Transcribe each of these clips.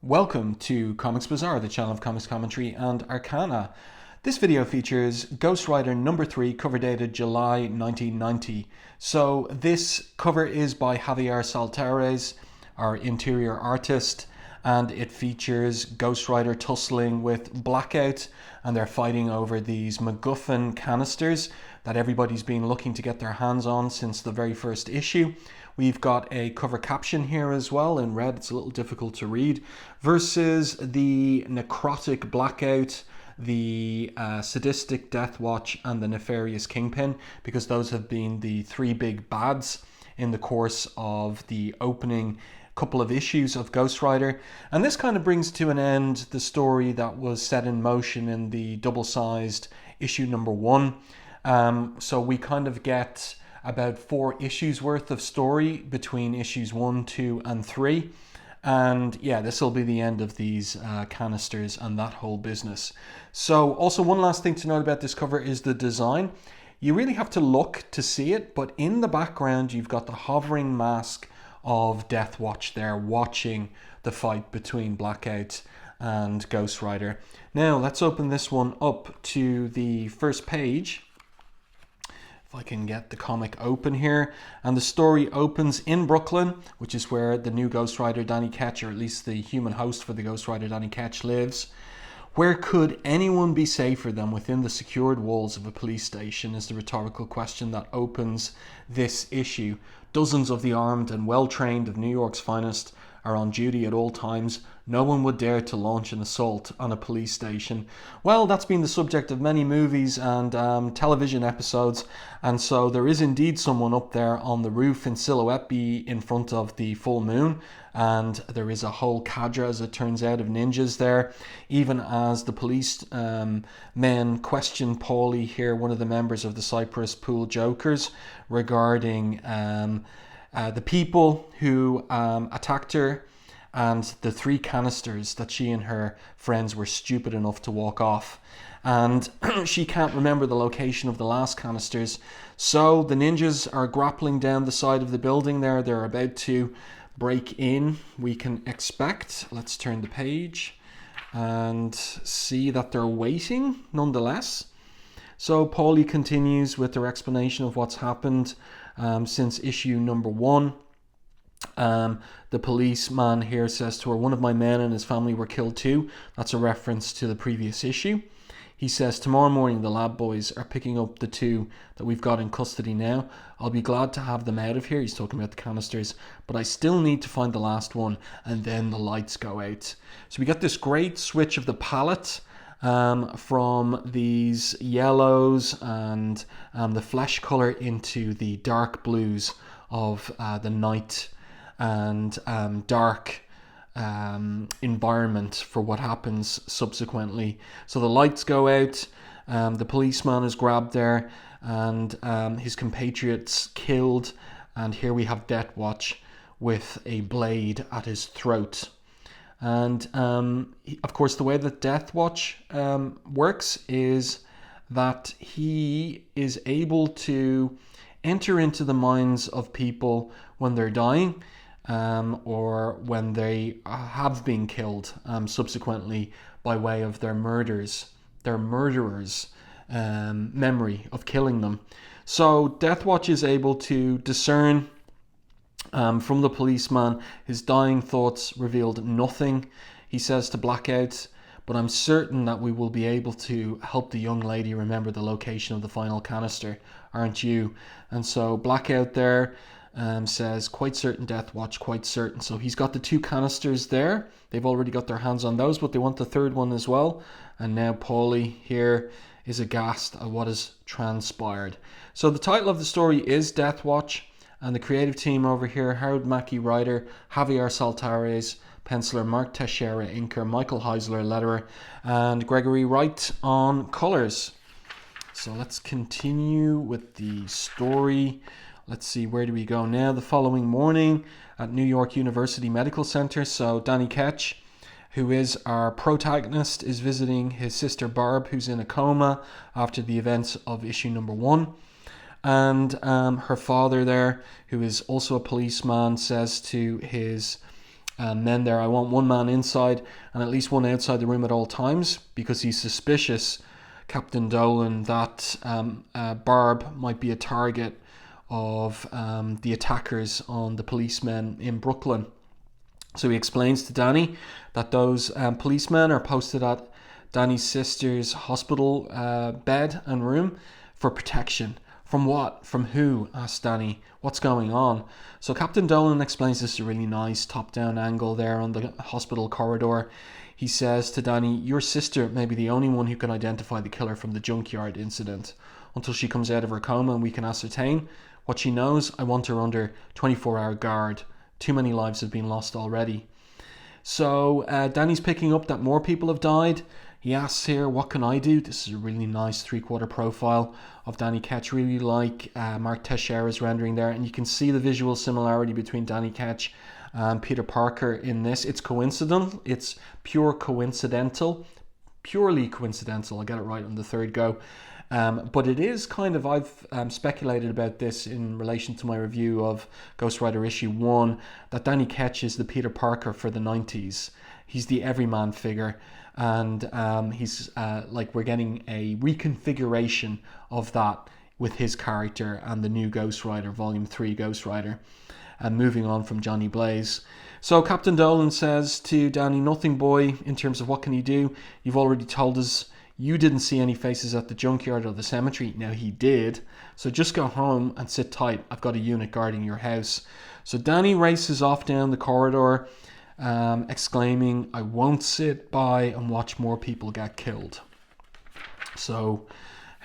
Welcome to Comics Bazaar, the channel of comics commentary and arcana. This video features Ghost Rider number 3, cover dated July 1990. So this cover is by Javier Saltares, our interior artist, and it features Ghost Rider tussling with Blackout, and they're fighting over these MacGuffin canisters that everybody's been looking to get their hands on since the very first issue. We've got a cover caption here as well in red. It's a little difficult to read. Versus the necrotic Blackout, the sadistic Deathwatch, and the nefarious Kingpin, because those have been the three big bads in the course of the opening couple of issues of Ghost Rider. And this kind of brings to an end the story that was set in motion in the double-sized issue number 1. So we kind of get about 4 issues worth of story between issues 1, 2, and 3. And yeah, this will be the end of these canisters and that whole business. So also one last thing to note about this cover is the design. You really have to look to see it, but in the background you've got the hovering mask of Deathwatch there watching the fight between Blackout and Ghost Rider. Now let's open this one up to the first page. If I can get the comic open here. And the story opens in Brooklyn, which is where the new Ghost Rider Danny Ketch, or at least the human host for the Ghost Rider Danny Ketch, lives. Where could anyone be safer than within the secured walls of a police station is the rhetorical question that opens this issue. Dozens of the armed and well-trained of New York's finest are on duty at all times. No one would dare to launch an assault on a police station. Well, that's been the subject of many movies and television episodes, and so there is indeed someone up there on the roof in silhouette in front of the full moon, and there is a whole cadre, as it turns out, of ninjas there, even as the police men question Paulie here, one of the members of the Cypress Pool Jokers, regarding the people who attacked her and the 3 canisters that she and her friends were stupid enough to walk off. And she can't remember the location of the last canisters. So the ninjas are grappling down the side of the building there. They're about to break in, we can expect. Let's turn the page and see that they're waiting nonetheless. So Paulie continues with their explanation of what's happened since issue number 1. The policeman here says to her, "One of my men and his family were killed too." That's a reference to the previous issue. He says, "Tomorrow morning the lab boys are picking up the 2 that we've got in custody now. I'll be glad to have them out of here." He's talking about the canisters. "But I still need to find the last one." And then the lights go out. So we get this great switch of the palette from these yellows and the flesh color into the dark blues of the night and dark environment for what happens subsequently. So the lights go out, the policeman is grabbed there, and his compatriots killed, and here we have Deathwatch with a blade at his throat. And of course the way that Deathwatch works is that he is able to enter into the minds of people when they're dying, or when they have been killed subsequently by way of their murderers' memory of killing them. So Deathwatch is able to discern from the policeman. His dying thoughts revealed nothing. He says to Blackout, "But I'm certain that we will be able to help the young lady remember the location of the final canister, aren't you?" And so Blackout there says, "Quite certain, Deathwatch, quite certain." So he's got the 2 canisters there. They've already got their hands on those, but they want the 3rd one as well. And now Paulie here is aghast at what has transpired. So the title of the story is Deathwatch, and the creative team over here: Harold Mackie, writer; Javier Saltares, penciler; Mark Texeira, inker; Michael Heisler, letterer; and Gregory Wright on colors. So let's continue with the story. Let's see, where do we go now? The following morning at New York University Medical Center. So Danny Ketch, who is our protagonist, is visiting his sister Barb, who's in a coma after the events of issue number 1. And her father there, who is also a policeman, says to his men there. I want one man inside and at least one outside the room at all times, because he's suspicious, Captain Dolan, that Barb might be a target of the attackers on the policemen in Brooklyn. So he explains to Danny that those policemen are posted at Danny's sister's hospital bed and room for protection. From what? From who? Asked Danny. What's going on? So Captain Dolan explains this a really nice top-down angle there on the hospital corridor. He says to Danny, your sister may be the only one who can identify the killer from the junkyard incident. Until she comes out of her coma and we can ascertain what she knows, I want her under 24-hour guard. Too many lives have been lost already. So Danny's picking up that more people have died. He asks here, what can I do? This is a really nice 3/4 profile of Danny Ketch. Really like Mark Teixeira's rendering there. And you can see the visual similarity between Danny Ketch and Peter Parker in this. It's coincidental. It's purely coincidental. I'll get it right on the third go. But it is kind of, I've speculated about this in relation to my review of Ghost Rider issue 1, that Danny Ketch is the Peter Parker for the 90s. He's the everyman figure. And he's like, we're getting a reconfiguration of that with his character and the new Ghost Rider, Volume 3 Ghost Rider, and moving on from Johnny Blaze. So Captain Dolan says to Danny, nothing, boy, in terms of what can he do. You've already told us you didn't see any faces at the junkyard or the cemetery. Now he did. So just go home and sit tight. I've got a unit guarding your house. So Danny races off down the corridor, exclaiming, I won't sit by and watch more people get killed. So,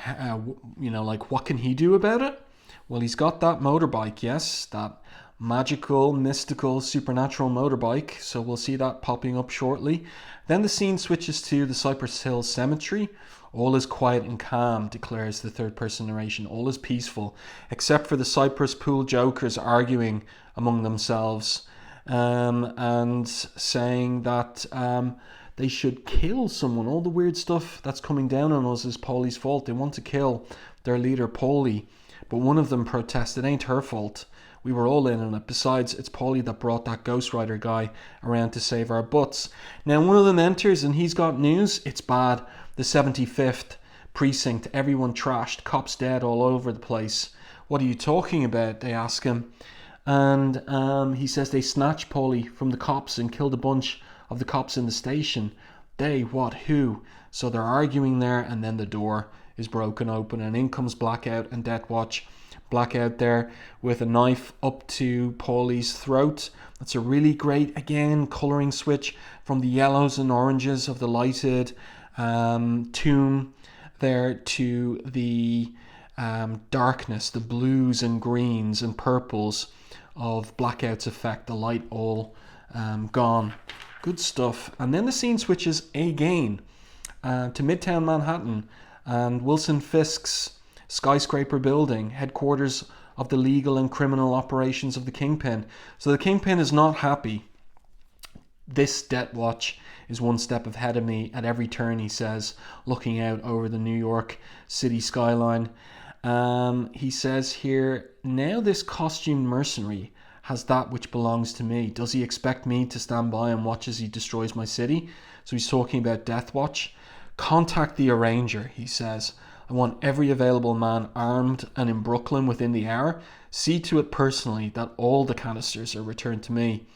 like, what can he do about it? Well, he's got that motorbike, yes, that magical, mystical, supernatural motorbike. So we'll see that popping up shortly. Then the scene switches to the Cypress Hill Cemetery. All is quiet and calm, declares the third-person narration. All is peaceful, except for the Cypress Pool Jokers arguing among themselves, and saying that they should kill someone. All the weird stuff that's coming down on us is Paulie's fault. They want to kill their leader, Paulie. But one of them protests, it ain't her fault. We were all in on it. Besides, it's Paulie that brought that Ghost Rider guy around to save our butts. Now, one of them enters and he's got news. It's bad. The 75th precinct, everyone trashed. Cops dead all over the place. What are you talking about? They ask him. And he says they snatched Paulie from the cops and killed a bunch of the cops in the station. They, what, who? So they're arguing there, and then the door is broken open and in comes Blackout and Deathwatch. Blackout there with a knife up to Paulie's throat. That's a really great, again, colouring switch from the yellows and oranges of the lighted tomb there to the darkness, the blues and greens and purples of Blackout's effect, the light all gone. Good stuff. And then the scene switches again to Midtown Manhattan and Wilson Fisk's skyscraper building, headquarters of the legal and criminal operations of the Kingpin. So the Kingpin is not happy. This Deathwatch is one step ahead of me at every turn, he says, looking out over the New York City skyline. He says here, now this costumed mercenary has that which belongs to me. Does he expect me to stand by and watch as he destroys my city? So he's talking about Deathwatch. Contact the arranger, he says. I want every available man armed and in Brooklyn within the hour. See to it personally that all the canisters are returned to me.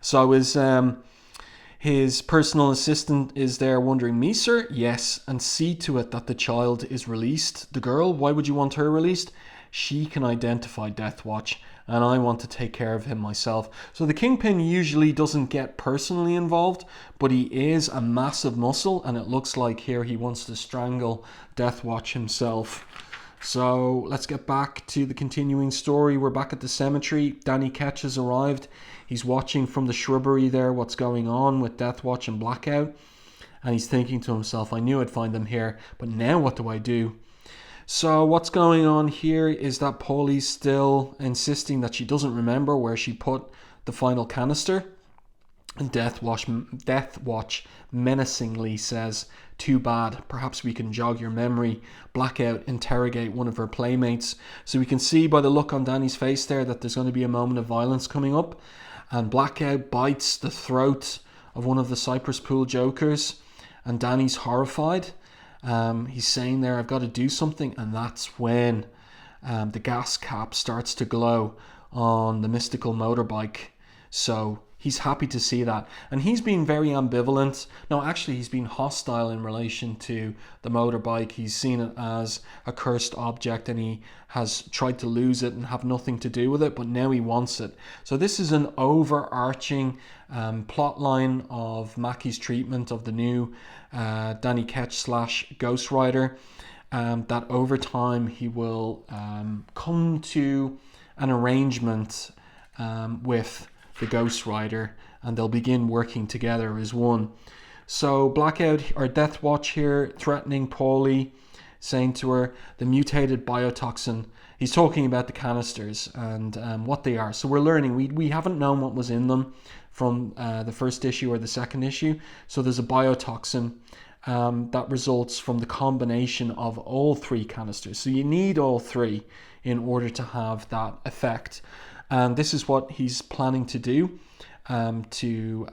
So his personal assistant is there wondering, me, sir? Yes, and see to it that the child is released. The girl, why would you want her released? She can identify Deathwatch, and I want to take care of him myself. So the Kingpin usually doesn't get personally involved, but he is a massive muscle, and it looks like here he wants to strangle Deathwatch himself. So let's get back to the continuing story. We're back at the cemetery. Danny Ketch has arrived. He's watching from the shrubbery there what's going on with Deathwatch and Blackout, and he's thinking to himself, I knew I'd find them here, but now what do I do? So what's going on here is that Paulie's still insisting that she doesn't remember where she put the final canister. And Deathwatch menacingly says, too bad, perhaps we can jog your memory. Blackout interrogate one of her playmates. So we can see by the look on Danny's face there that there's going to be a moment of violence coming up. and Blackout bites the throat of one of the Cypress Pool jokers, and Danny's horrified. He's saying there, I've got to do something, and that's when the gas cap starts to glow on the mystical motorbike. So he's happy to see that. And he's been very ambivalent. No, actually, he's been hostile in relation to the motorbike. He's seen it as a cursed object, and he has tried to lose it and have nothing to do with it, but now he wants it. So this is an overarching plot line of Mackie's treatment of the new Danny Ketch / Ghost Rider. That over time he will come to an arrangement with the Ghost Rider, and they'll begin working together as one. So Blackout, or Deathwatch here, threatening Paulie, saying to her, the mutated biotoxin. He's talking about the canisters and what they are. So we're learning. We haven't known what was in them from the first issue or the second issue. So there's a biotoxin that results from the combination of all three canisters. So you need all three in order to have that effect. And this is what he's planning to do, to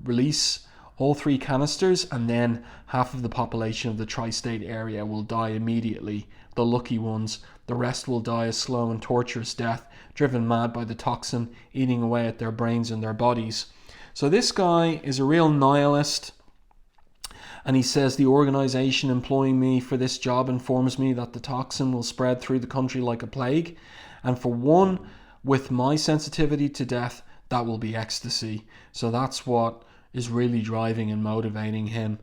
release all three canisters, and then half of the population of the tri-state area will die immediately. The lucky ones. The rest will die a slow and torturous death, driven mad by the toxin eating away at their brains and their bodies. So this guy is a real nihilist, and he says the organization employing me for this job informs me that the toxin will spread through the country like a plague, and for one with my sensitivity to death, that will be ecstasy. So that's what is really driving and motivating him.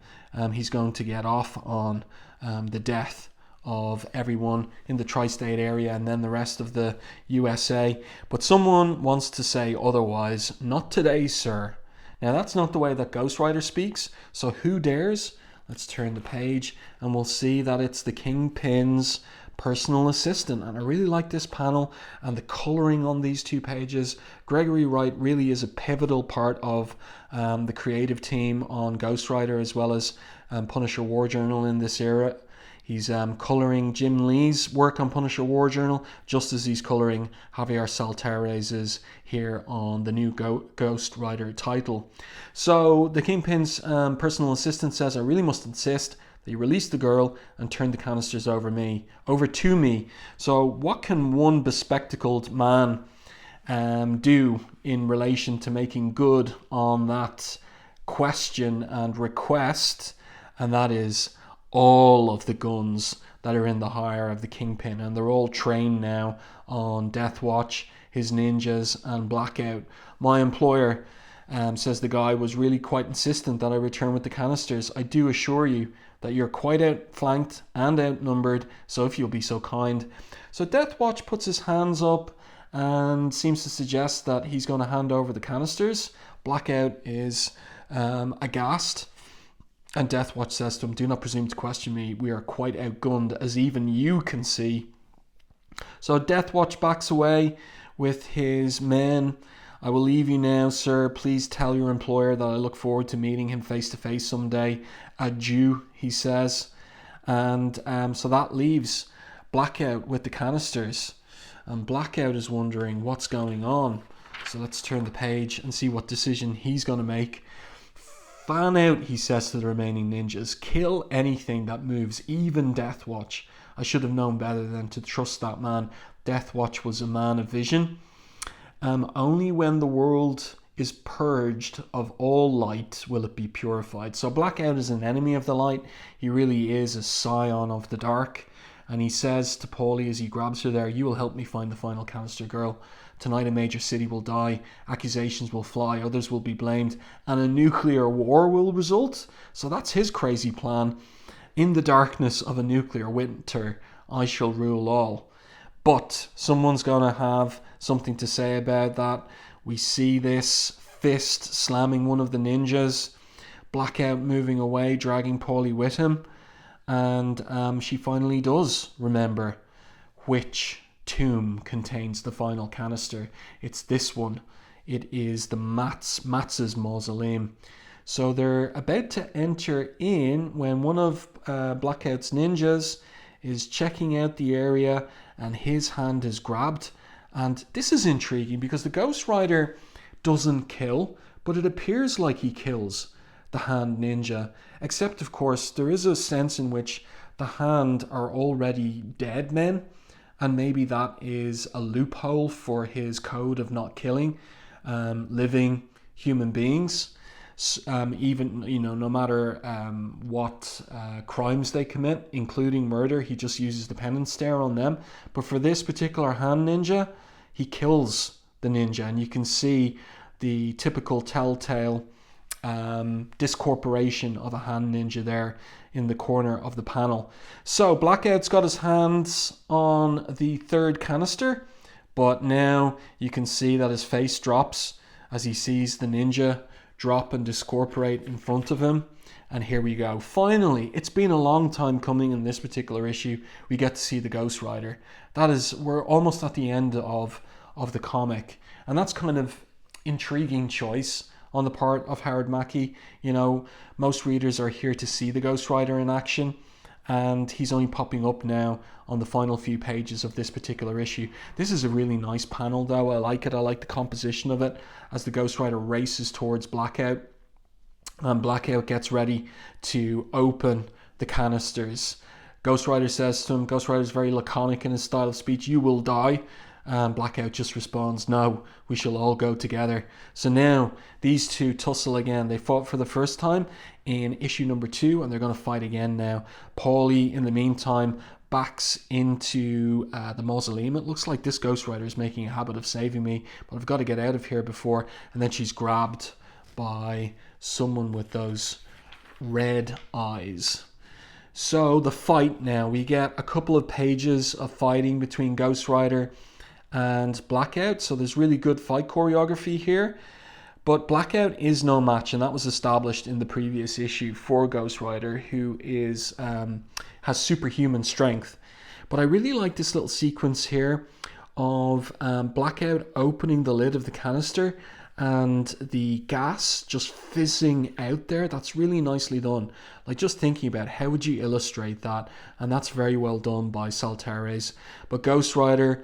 He's going to get off on the death of everyone in the tri-state area and then the rest of the USA. But someone wants to say otherwise. Not today, sir. Now that's not the way that Ghost Rider speaks. So who dares? Let's turn the page and we'll see that it's the Kingpin's personal assistant. And I really like this panel and the colouring on these two pages. Gregory Wright really is a pivotal part of the creative team on Ghost Rider, as well as Punisher War Journal in this era. He's colouring Jim Lee's work on Punisher War Journal, just as he's colouring Javier Saltares' here on the new Ghost Rider title. So the Kingpin's personal assistant says, I really must insist that you release the girl and turn the canisters over to me. So what can one bespectacled man do in relation to making good on that question and request? And that is all of the guns that are in the hire of the Kingpin, and they're all trained now on Deathwatch, his ninjas, and Blackout. My employer, says the guy, was really quite insistent that I return with the canisters. I do assure you that you're quite outflanked and outnumbered, so if you'll be so kind. So Deathwatch puts his hands up and seems to suggest that he's going to hand over the canisters. Blackout is aghast, and Deathwatch says to him, do not presume to question me. We are quite outgunned, as even you can see. So Deathwatch backs away with his men. I will leave you now, sir. Please tell your employer that I look forward to meeting him face to face someday. Adieu, he says. And so that leaves Blackout with the canisters. And Blackout is wondering what's going on. So let's turn the page and see what decision he's going to make. Fan out, he says to the remaining ninjas. Kill anything that moves, even Deathwatch. I should have known better than to trust that man. Deathwatch was a man of vision. Only when the world is purged of all light will it be purified. So Blackout is an enemy of the light. He really is a scion of the dark. And he says to Paulie as he grabs her there, you will help me find the final canister girl. Tonight a major city will die, accusations will fly, others will be blamed, and a nuclear war will result. So that's his crazy plan. In the darkness of a nuclear winter, I shall rule all. But someone's going to have something to say about that. We see this fist slamming one of the ninjas, Blackout moving away, dragging Paulie with him. And she finally does remember which tomb contains the final canister. It's this one. It is the Matz's mausoleum. So they're about to enter in when one of Blackout's ninjas is checking out the area and his hand is grabbed. And this is intriguing because the Ghost Rider doesn't kill, but it appears like he kills the hand ninja. Except, of course, there is a sense in which the hand are already dead men, and maybe that is a loophole for his code of not killing living human beings. Even, no matter what crimes they commit, including murder, he just uses the penance stare on them. But for this particular hand ninja, he kills the ninja, and you can see the typical telltale discorporation of a hand ninja there in the corner of the panel. So Blackout's got his hands on the third canister, but now you can see that his face drops as he sees the ninja drop and discorporate in front of him. And here we go. Finally, it's been a long time coming in this particular issue. We get to see the Ghost Rider. We're almost at the end of the comic. And that's kind of intriguing choice on the part of Howard Mackie. Most readers are here to see the Ghost Rider in action, and he's only popping up now on the final few pages of this particular issue. This is a really nice panel though. I like it. I like the composition of it as the Ghost Rider races towards Blackout, and Blackout gets ready to open the canisters. Ghost Rider says to him, Ghost Rider is very laconic in his style of speech, "You will die." And Blackout just responds, "No, we shall all go together." So now these two tussle again. They fought for the first time in issue number 2, and they're going to fight again now. Paulie, in the meantime, backs into the mausoleum. It looks like this Ghost Rider is making a habit of saving me, but I've got to get out of here before. And then she's grabbed by someone with those red eyes. So the fight now, we get a couple of pages of fighting between Ghost Rider and Blackout. So there's really good fight choreography here. But Blackout is no match, and that was established in the previous issue for Ghost Rider, who is has superhuman strength. But I really like this little sequence here of Blackout opening the lid of the canister and the gas just fizzing out there. That's really nicely done. Like, just thinking about how would you illustrate that, and that's very well done by Saltares. But Ghost Rider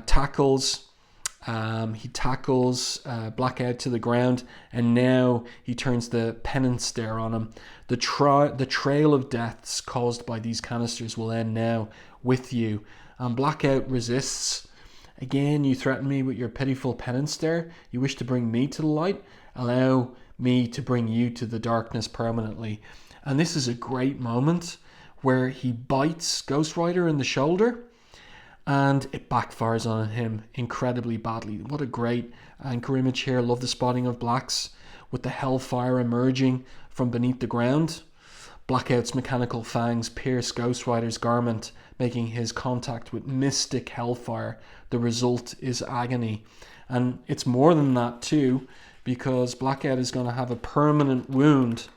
tackles Blackout to the ground, and now he turns the penance stare on him. The trail of deaths caused by these canisters will end now with you. Blackout resists. "Again, you threaten me with your pitiful penance stare. You wish to bring me to the light. Allow me to bring you to the darkness permanently." And this is a great moment where he bites Ghost Rider in the shoulder, and it backfires on him incredibly badly. What a great anchor image here. Love the spotting of blacks with the hellfire emerging from beneath the ground. Blackout's mechanical fangs pierce Ghost Rider's garment, making his contact with mystic hellfire. The result is agony. And it's more than that too, because Blackout is going to have a permanent wound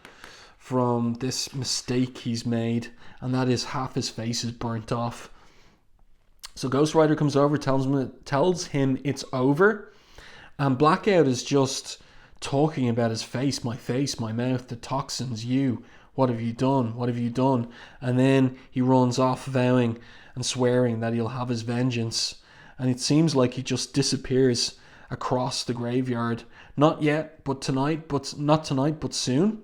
from this mistake he's made, and that is half his face is burnt off. So Ghost Rider comes over, tells him it's over, and Blackout is just talking about his face, my mouth, the toxins, you, what have you done, what have you done? And then he runs off, vowing and swearing that he'll have his vengeance, and it seems like he just disappears across the graveyard. Not yet, but tonight, but not tonight, but soon.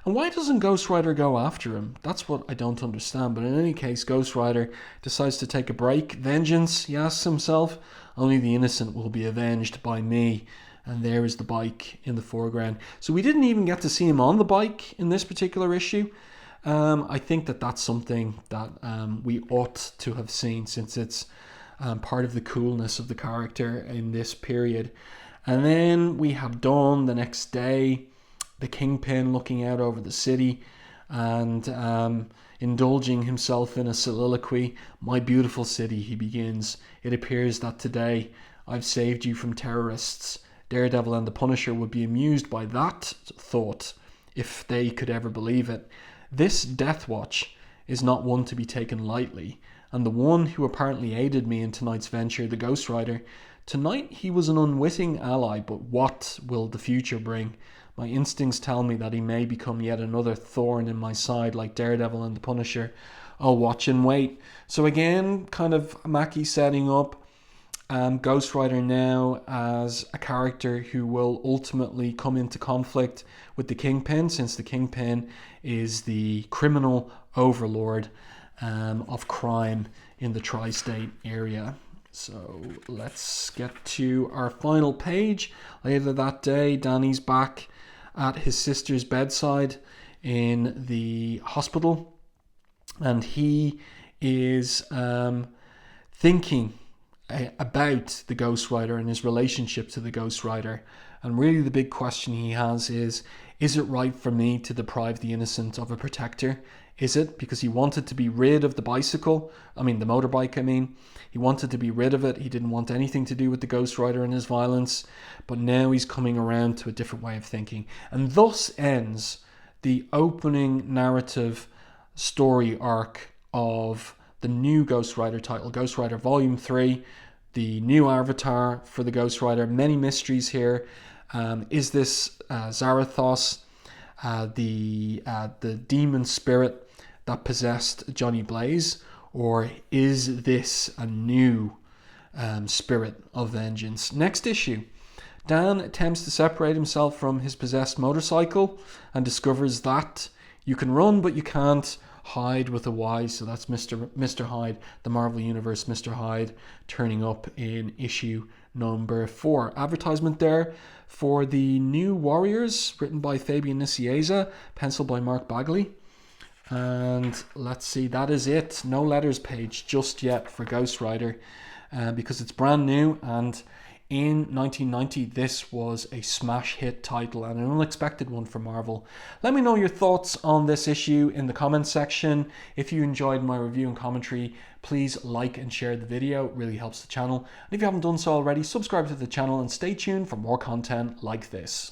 And why doesn't Ghost Rider go after him? That's what I don't understand. But in any case, Ghost Rider decides to take a break. Vengeance, he asks himself. Only the innocent will be avenged by me. And there is the bike in the foreground. So we didn't even get to see him on the bike in this particular issue. I think that's something that we ought to have seen, since it's part of the coolness of the character in this period. And then we have dawn the next day. The Kingpin looking out over the city and indulging himself in a soliloquy. "My beautiful city," he begins. "It appears that today I've saved you from terrorists." Daredevil and the Punisher would be amused by that thought if they could ever believe it. This Deathwatch is not one to be taken lightly, and the one who apparently aided me in tonight's venture, the Ghost Rider, tonight he was an unwitting ally, but what will the future bring? My instincts tell me that he may become yet another thorn in my side, like Daredevil and the Punisher. I'll watch and wait. So again, kind of Mackie setting up Ghost Rider now as a character who will ultimately come into conflict with the Kingpin, since the Kingpin is the criminal overlord of crime in the tri-state area. So let's get to our final page. Later that day, Danny's back at his sister's bedside in the hospital, and he is thinking about the Ghost Rider and his relationship to the Ghost Rider. And really the big question he has is it right for me to deprive the innocent of a protector? Is it? Because he wanted to be rid of the motorbike. He wanted to be rid of it. He didn't want anything to do with the Ghost Rider and his violence. But now he's coming around to a different way of thinking. And thus ends the opening narrative story arc of the new Ghost Rider title, Ghost Rider Volume 3, the new avatar for the Ghost Rider. Many mysteries here. Is this Zarathos, the demon spirit that possessed Johnny Blaze? Or is this a new spirit of vengeance? Next issue. Dan attempts to separate himself from his possessed motorcycle and discovers that you can run, but you can't hide with a Y. So that's Mr. Hyde, the Marvel Universe Mr. Hyde, turning up in issue number 4. Advertisement there for the New Warriors, written by Fabian Nicieza, penciled by Mark Bagley. And let's see, that is it. No letters page just yet for Ghost Rider, because it's brand new, and in 1990 this was a smash hit title and an unexpected one for Marvel. Let me know your thoughts on this issue in the comments section. If you enjoyed my review and commentary, please like and share the video. It really helps the channel. And if you haven't done so already, subscribe to the channel and stay tuned for more content like this.